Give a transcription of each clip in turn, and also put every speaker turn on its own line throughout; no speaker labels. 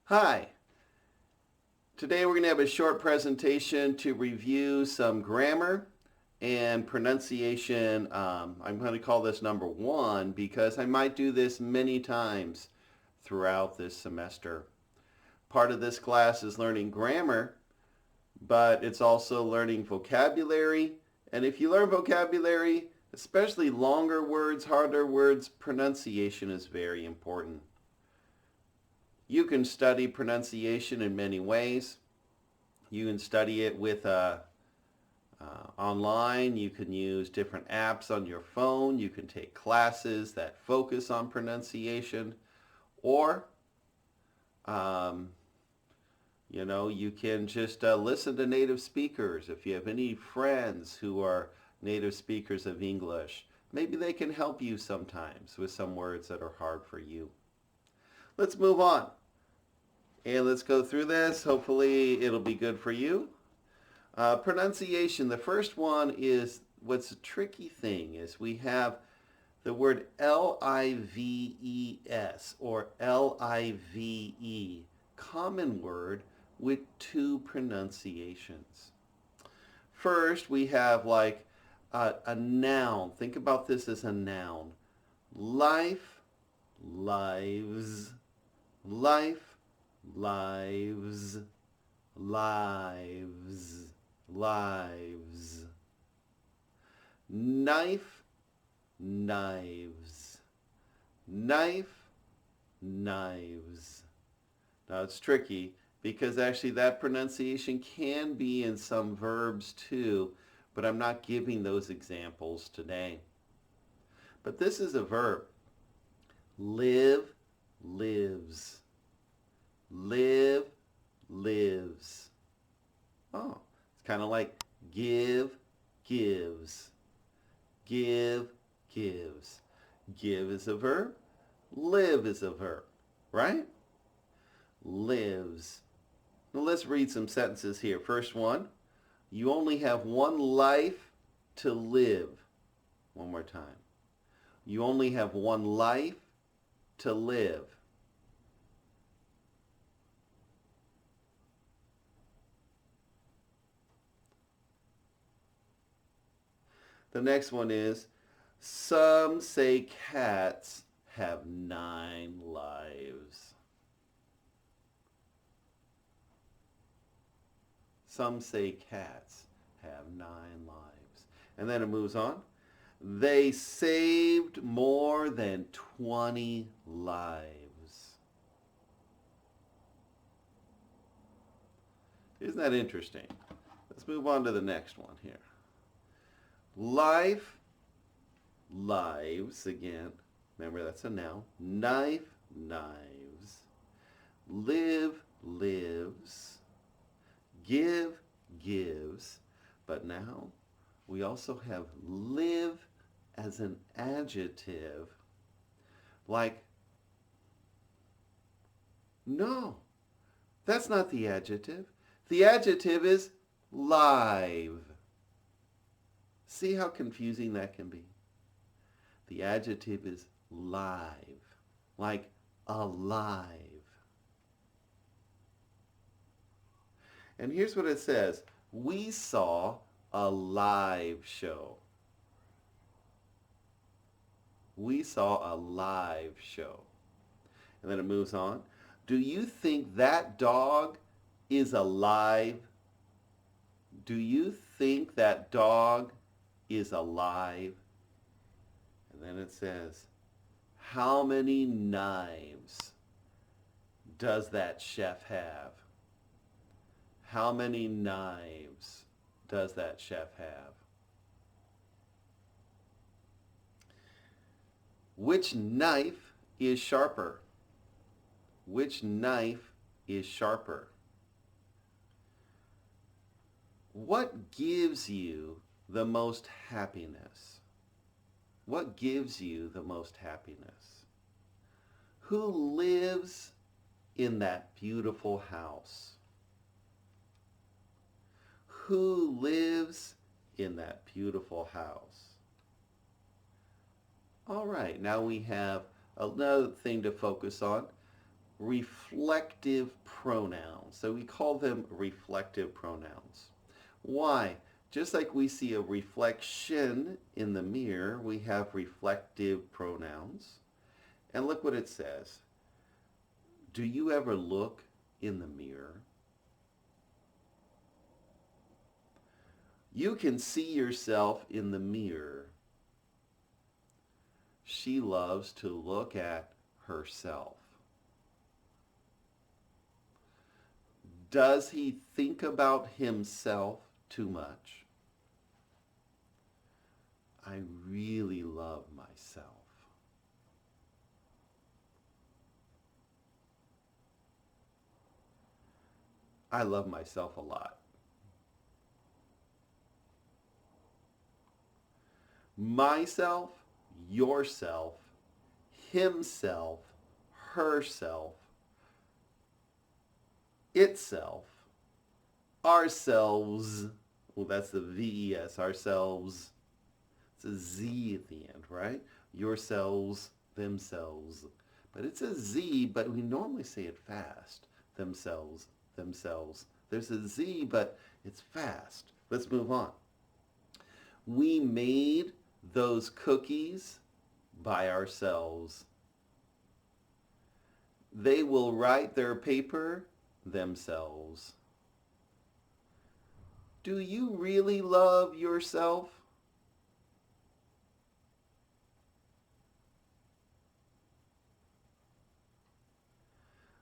Hi, today we're going to have a short presentation to review some grammar and pronunciation. I'm going to call this number one because I might do this many times throughout this semester. Part of this class is learning grammar, but it's also learning vocabulary. And if you learn vocabulary, especially longer words, harder words, pronunciation is very important. You can study pronunciation in many ways. You can study it with online. You can use different apps on your phone. You can take classes that focus on pronunciation, or um, you can just listen to native speakers. If you have any friends who are native speakers of English, maybe they can help you sometimes with some words that are hard for you. Let's move on and let's go through this. Hopefully it'll be good for you. Pronunciation, the first one is what's a tricky thing is we have the word lives or live, common word with two pronunciations. First, we have like a noun. Think about this as a noun. Life, lives, life, lives, lives, lives. Knife, knives, knife, knives. Now it's tricky because actually that pronunciation can be in some verbs too, but I'm not giving those examples today. But this is a verb. Live, lives. Live, lives. Oh, it's kind of like give, gives. Give, gives. Give is a verb. Live is a verb, right? Lives. Now let's read some sentences here. First one, you only have one life to live. One more time. You only have one life to live. The next one is, some say cats have 9 lives. Some say cats have 9 lives. And then it moves on. They saved more than 20 lives. Isn't that interesting? Let's move on to the next one here. Life, lives again. Remember, that's a noun. Knife, knives. Live, lives. Give, gives. But now we also have live as an adjective. Like, no, that's not the adjective. The adjective is live. See how confusing that can be? The adjective is live, like alive. And here's what it says. We saw a live show. We saw a live show. And then it moves on. Do you think that dog is alive? Do you think that dog is alive? And then it says, how many knives does that chef have? How many knives does that chef have? Which knife is sharper? Which knife is sharper? What gives you the most happiness? What gives you the most happiness? Who lives in that beautiful house? Who lives in that beautiful house? All right, now we have another thing to focus on. reflective pronouns. So we call them reflective pronouns. Why? Just like we see a reflection in the mirror, we have reflective pronouns. And look what it says. Do you ever look in the mirror? You can see yourself in the mirror. She loves to look at herself. Does he think about himself too much? I really love myself. I love myself a lot. Myself, yourself, himself, herself, itself, ourselves. Well, that's the VES, ourselves. It's a Z at the end, right? Yourselves, themselves. But it's a Z, but we normally say it fast. Themselves, themselves. There's a Z, but it's fast. Let's move on. We made those cookies by ourselves. They will write their paper themselves. Do you really love yourself?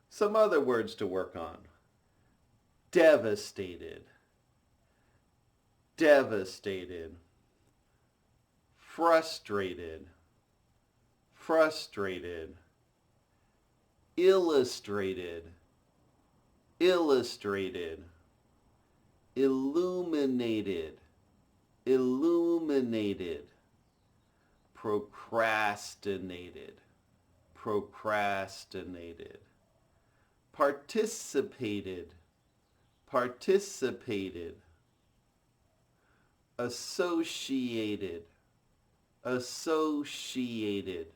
Some other words to work on. Devastated. Devastated. Frustrated. Frustrated. Illustrated. Illustrated. Illuminated. Illuminated. Procrastinated. Procrastinated. Participated. Participated. Associated. Associated.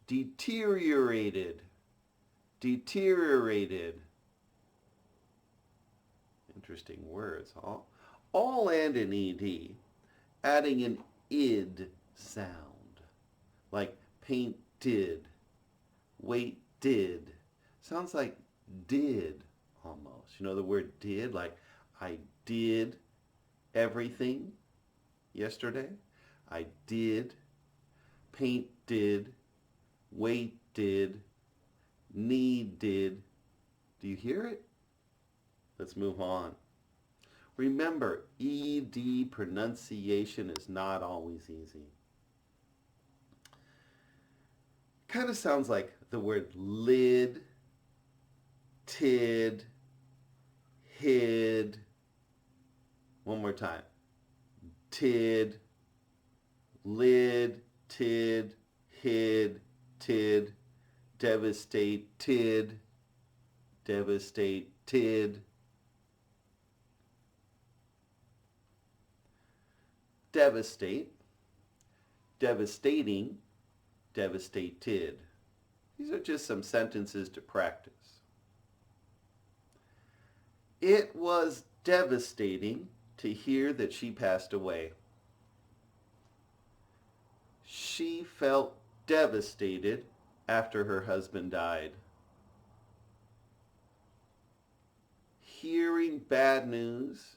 Deteriorated. Deteriorated. Interesting words, huh? All and an ed, adding an id sound, like painted, weighted. Sounds like did almost. You know the word did, like I did everything yesterday. I did, paint did, weight did, need did. Do you hear it? Let's move on. Remember, ED pronunciation is not always easy. Kind of sounds like the word lid, tid, hid. One more time. Tid, lid, tid, hid, tid, devastated, devastated, devastate, devastating, devastated. These are just some sentences to practice. It was devastating to hear that she passed away. She felt devastated after her husband died. Hearing bad news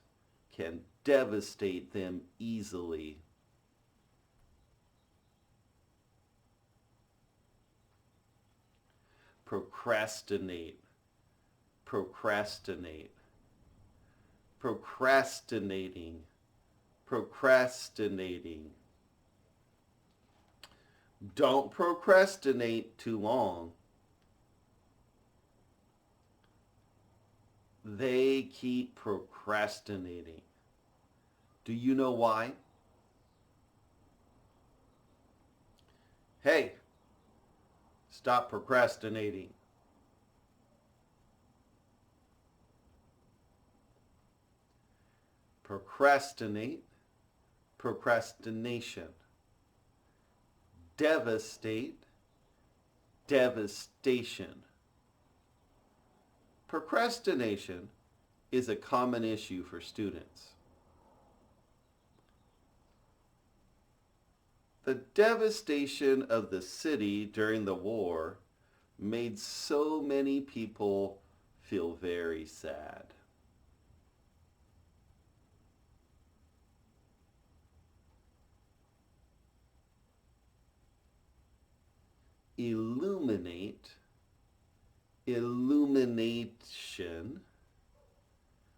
can devastate them easily. Procrastinate, procrastinate, procrastinating, procrastinating. Don't procrastinate too long. They keep procrastinating. Do you know why? Hey, stop procrastinating. Procrastinate, procrastination. Devastate, devastation. Procrastination is a common issue for students. The devastation of the city during the war made so many people feel very sad. Illuminate, illumination.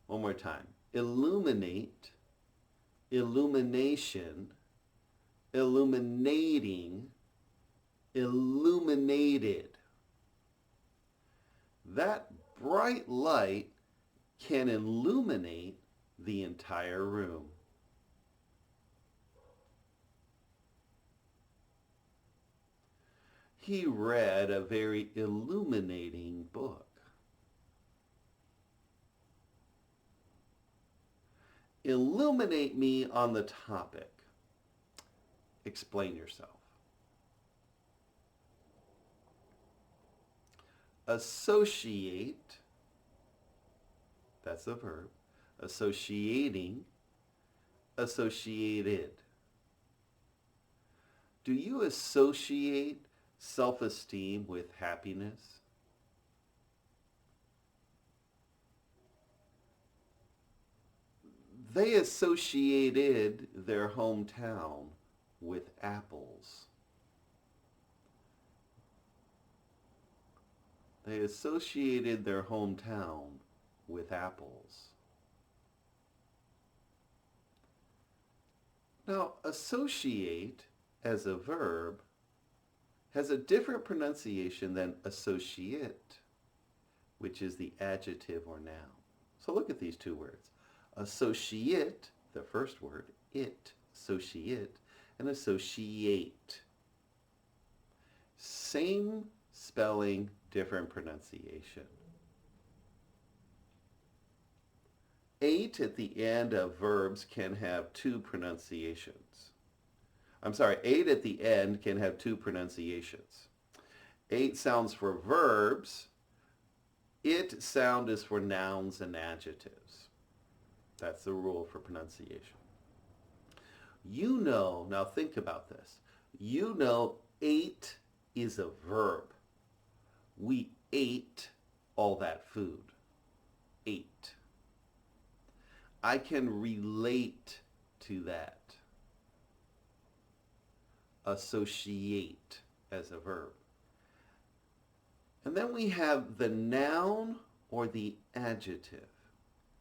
One more time. Illuminate, illumination, illuminating, illuminated. That bright light can illuminate the entire room. He read a very illuminating book. Illuminate me on the topic. Explain yourself. Associate, that's the verb. Associating, associated. Do you associate self-esteem with happiness? They associated their hometown with apples. They associated their hometown with apples. Now, associate as a verb has a different pronunciation than associate, which is the adjective or noun. So look at these two words. Associate, the first word, it, associate, and associate. Same spelling, different pronunciation. Ate at the end of verbs can have two pronunciations. Ate at the end can have two pronunciations. Ate sounds for verbs. It sound is for nouns and adjectives. That's the rule for pronunciation. You know, now think about this. You know, ate is a verb. We ate all that food. Ate. I can relate to that. Associate as a verb. And then we have the noun or the adjective.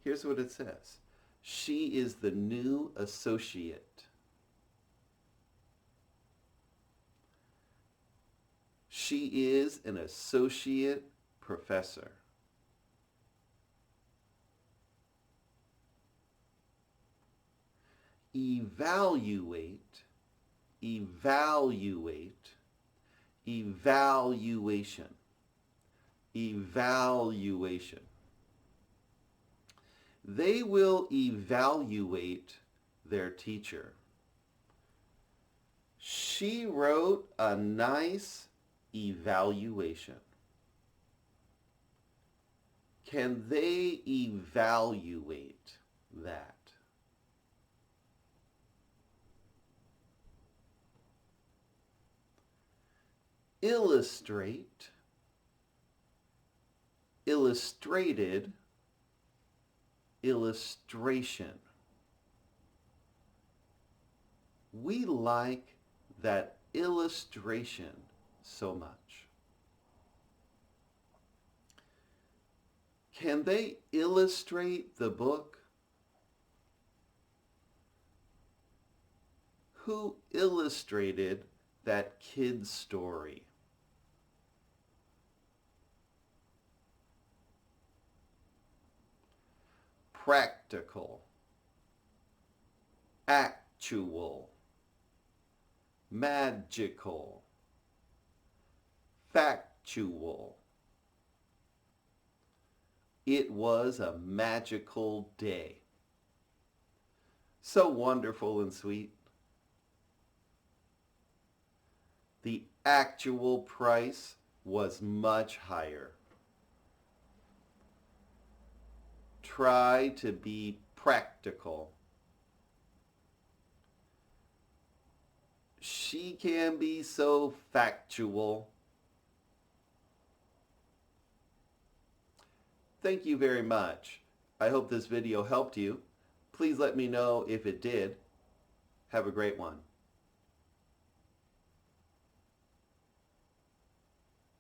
Here's what it says. She is the new associate. She is an associate professor. Evaluate, evaluate, evaluation, evaluation. They will evaluate their teacher. She wrote a nice evaluation. Can they evaluate that? Illustrate, illustrated, illustration. We like that illustration so much. Can they illustrate the book? Who illustrated that kid's story? Practical, actual, magical, factual. It was a magical day. So wonderful and sweet. The actual price was much higher. Try to be practical. She can be so factual. Thank you very much. I hope this video helped you. Please let me know if it did. Have a great one.